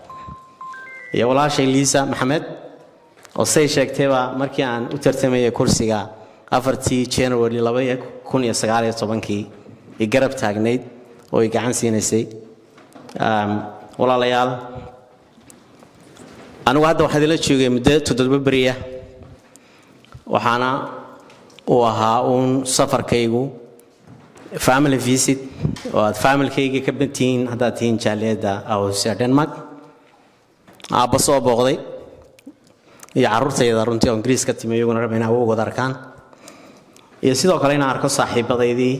S3: iyo walaashay Liisa Maxamed oo say sheegtayba markii aan u tartamayay kursiga 4 January 2019 ee garab taagneyd oo ay gacan siinaysay walaalayaal أنا واحد لا تشوفه مدة تدرب بريه وحنا وهاون سفر كيجو family visit family كيجي كبنتين هذا تين جاليدا أو سيدنمارك أبصوا بغضي يعرض سيدارون تي إنجليز كتير يقولون ربنا هو قدر كان يصيروا كلنا أركض صاحب بديدي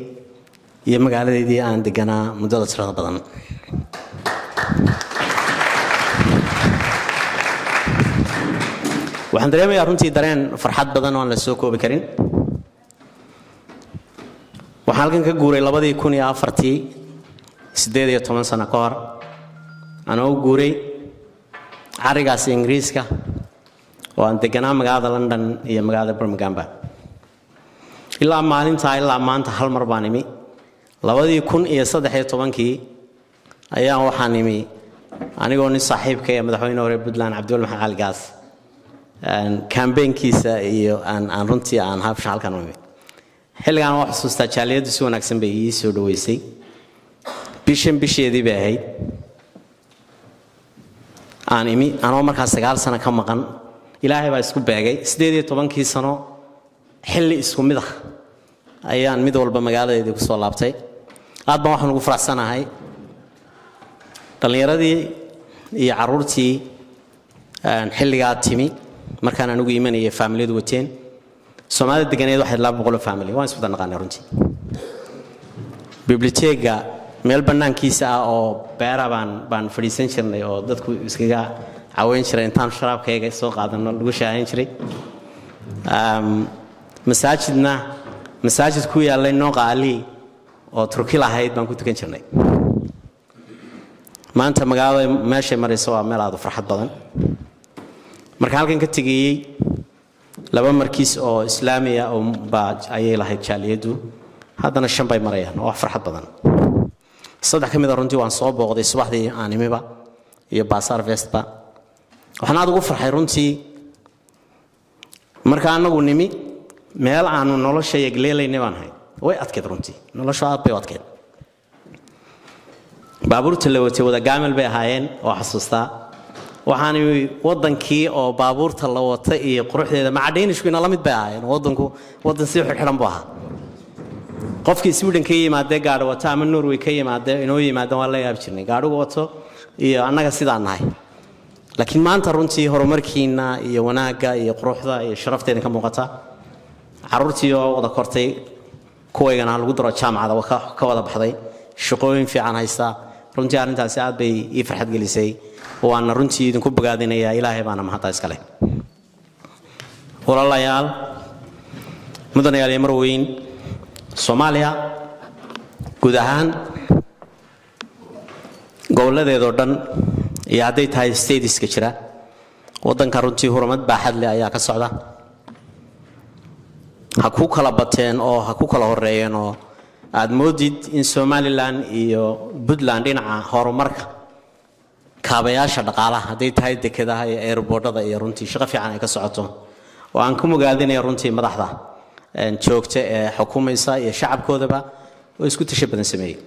S3: يمقال ديدي عندنا مدة سرعة بدن waxaan dareemayaa runtii dareen farxad badan oo aan la soo koobi karin waxaan halkan ka guuray 2004 18 sano ka hor anoo guuray carigaas Ingiriiska oo aan deganaa magaalada London iyo magaalada Birmingham ilaa maalinta ilaa maanta hal mar baan imi 2013 ayaan waxaan imi anigoo nin saaxiibkay madaxweyne hore Puntland Cabdul Maxamed Cali Gaas campaignkiisa iyo aan runtii aan habsha halkan u imi xilligan wax xasuustaa jaaliyadu si wanaagsan bay ii soo dhaweysay bisheedii bay ahayd aan imi anoo markaas 9 sano ka maqan ilaahay baa isku beegay 18 sano xilli isku mid ah ayaan mid walba magaaladeedii ku soo laabtay aad baan waxaan ugu faraxsanahay dhalinyaradii iyo caruurtii xilligaa timi markaan anigu imanayay familiyadu wateen Soomaalida deganeed waxay 200 family waan isku danaqaanay runtii biblioteeka meel banaankiisa ah oo beera baan fadhiisan jirnay oo dadku iskaga caawin jiray intaan sharaabkayga soo qaadano lagu shaahin jiray masaajid ku yaalay nooqa Ali oo Turki lahayd baan ku tukan jirnay maanta magaalada meesha marayso waa meel aad u farxad badan marka halkan ka tagayay laba markiis oo islaamiya oo ayay lahayd jaaliyadu haddana 5 bay marayaan oo farxad badan saddex kamid ah runtii waan soo booqday subaxdii aan imiba iyo Basaar Festba waxaan aad ugu farxay runtii marka anagu nimi meel aanu nolosha yagleelaynay baan hay way adkeed runtii nolosha aad bay adkeed baabuurta la watay wada gaamel bay ahaayeen oo xasuustaa waxaan wadankii oo baabuurta la watay iyo quruxdeeda macadheynishku ina la mid bay ahaayeen wadan si xirxiran buu ahaa qofkii Sweden ka yimaadee gaadho wata ama Norway ka yimaadee inoo yimaadaan waa la yaab jirnay gaadhugu wato iyo annaga sidaan nahay laakiin maanta runtii horumarkiina iyo wanaaga iyo quruxda iyo sharafteena ka muuqata caruurtii oo wada kortay kuwaygana lagu daro jaamacada ka wada baxday shaqooyin fiican haysta runtii arrintaasi aad bay ii farxad gelisay waana runtii idinku bogaadinayaa Ilaahay baana mahadda iska leh walaalayaal mudanayaal marweyn Soomaaliya guud ahaan goboladeedoo dhan iyo hadday tahay stateska jira wadanka runtii horumar baaxad leh ayaa ka socda ha ku kala bateen oo ha ku kala horeeyeen oo aad moodid in Somaliland iyo Puntland dhinaca horumarka kaabayaasha dhaqaalaha hadday tahay dekedaha iyo airportada iyo runtii shaqo fiican ay ka socoto oo aan ku mugaadinay runtii madaxda joogta ee xukuumaysa iyo shacabkoodaba oo isku tasha badan sameeyay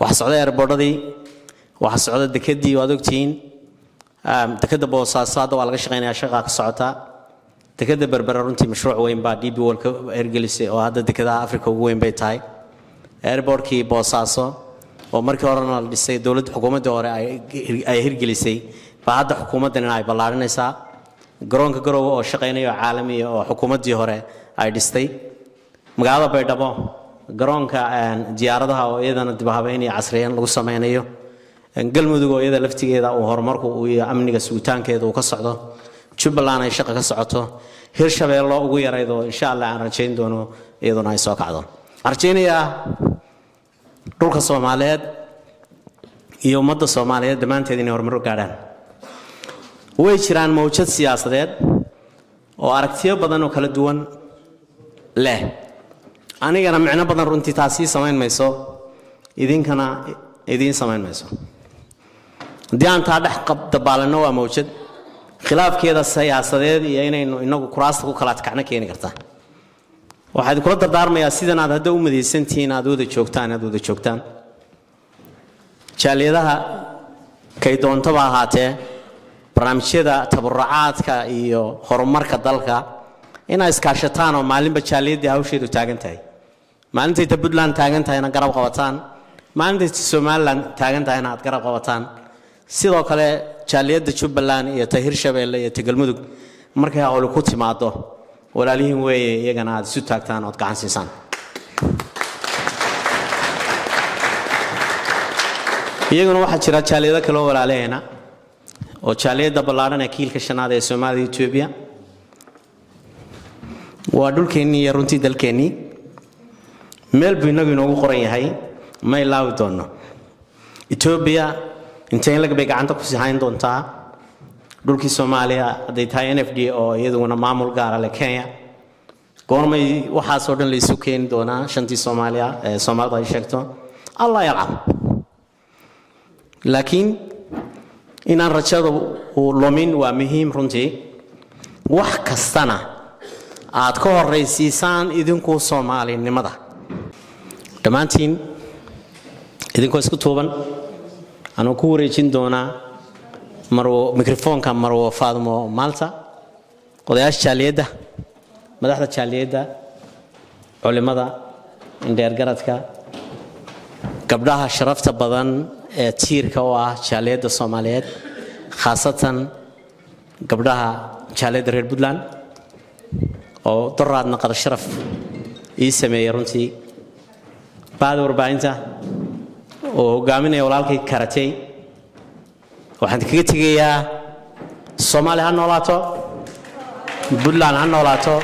S3: waxa socda airportadii waxa socda dekedii waad ogtiin dekeda Boosaaso hadda waa laga shaqeynayaa shaqo ka socota dekeda Berbera runtii mashruuc weyn baa DP World ka ergelisay oo hadda dekedaha Afrika ugu weyn bay tahay airportkii Boosaaso oo markii hore la dhisay dawladda xukuumadda hore ay hirgelisay baa hadda xukuumaddan ay ballaarinaysaa garoonka garoowe oo shaqeynaya caalami oo xukuumaddii hore ay dhistay magaalada Baydhabo garoonka diyaaradaha oo iyadana dib habeyn iyo casriyeyn lagu sameynayo galmudug oo iyada laftigeeda oo horumarku iyo amniga sugitaankeeda uu ka socdo Jubbaland ay shaqo ka socoto Hirshabeelle ugu yaraydo insha Allah aan rajayn doono iyaduna ay soo kacdo arjeynaya dhulka Soomaaliyeed iyo ummadda Soomaaliyeed dhamaanteed inay horumar u gaaraan way jiraan mawjad siyaasadeed oo aragtiyo badan oo kala duwan leh anigana macna badan runtii taasi sameyn mayso idinkana idin sameyn mayso diaan taa dhex dabaalano waa mawjad khilaafkeeda siyaasadeed iyo inaynu inagu kuraasta ku kala adkacna keeni kartaa waxaad kula dardaarmayaa sidan aad hadda u midaysantiin aad wada joogtaan jaaliyadaha kay doontaba ahaatee barnaamijyada tabarucaadka iyo horumarka dalka inay iskaashataan oo maalinba jaaliyadii hawsheedu taagan tahay maalintay Puntland taagan tahayna garab qabataan maalintay Somaliland taagan tahayna aad garab qabataan sidoo kale jaaliyada Jubbaland iyo Hirshabeelle iyo Galmudug markay hawlo ku timaado walaalihiin weeye iyagana aad isu taagtaan oo gacan siisaan iyaguna waxa jira jaaliyada kale oo walaaleena oo jaaliyada ballaaran ee kiilka shanaad ee Soomaaliya Itoobiya waa dhulkeenii iyo runtii dalkeenii meel buu inagu inoogu qoran yahay ma ilaawi doono Itoobiya intee laga bay gacanta ku sii hayn doontaa dhulkii Soomaaliya haday tahay NFD oo iyaduna maamul gaar ah leh Kenya goormay waxaas oo dhan la isu keen doonaa shantii Soomaaliya Soomaalida ay sheegto Allah yaqaan laakiin inaan rajada uu lumin waa muhiim runtii wax kastana aad ka horeysiisaan idinku Soomaalinimada dhammaantiin idinkoo isku tuuban anuu ku wareejin doonaa marwo mikrofoonka marwo Faadmo Malta odayaasha jaaliyadda madaxda jaaliyadda culimada indheer garadka gabdhaha sharafta badan ee tiirka oo ah jaaliyadda Soomaaliyeed khaasatan gabdhaha jaaliyadda reer Puntland oo daraadna qada sharaf ii sameeyay runtii baad warbaahinta oo hogaaminaya walaalkay Karatay waxaan kaga tegayaa Soomaaliya ha noolaato Puntland ha noolaato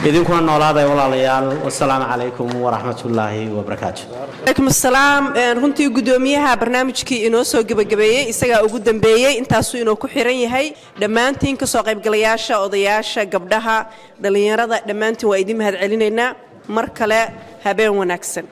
S3: idinkuna noolaaday walaalayaal wassalaamu calaykum waraxmatullaahi wabarakaatuh
S1: عليكم السلام runtii gudoomiyaha barnaamijkii inoo soo gabagabeeyay isaga ugu dambeeyay intaas inoo ku xiran yahay dhamaantiin ka soo qaybgalayaasha odayaasha gabdhaha dhalinyarada dhamaantiin waa idin mahad celinaynaa mar kale habeen wanaagsan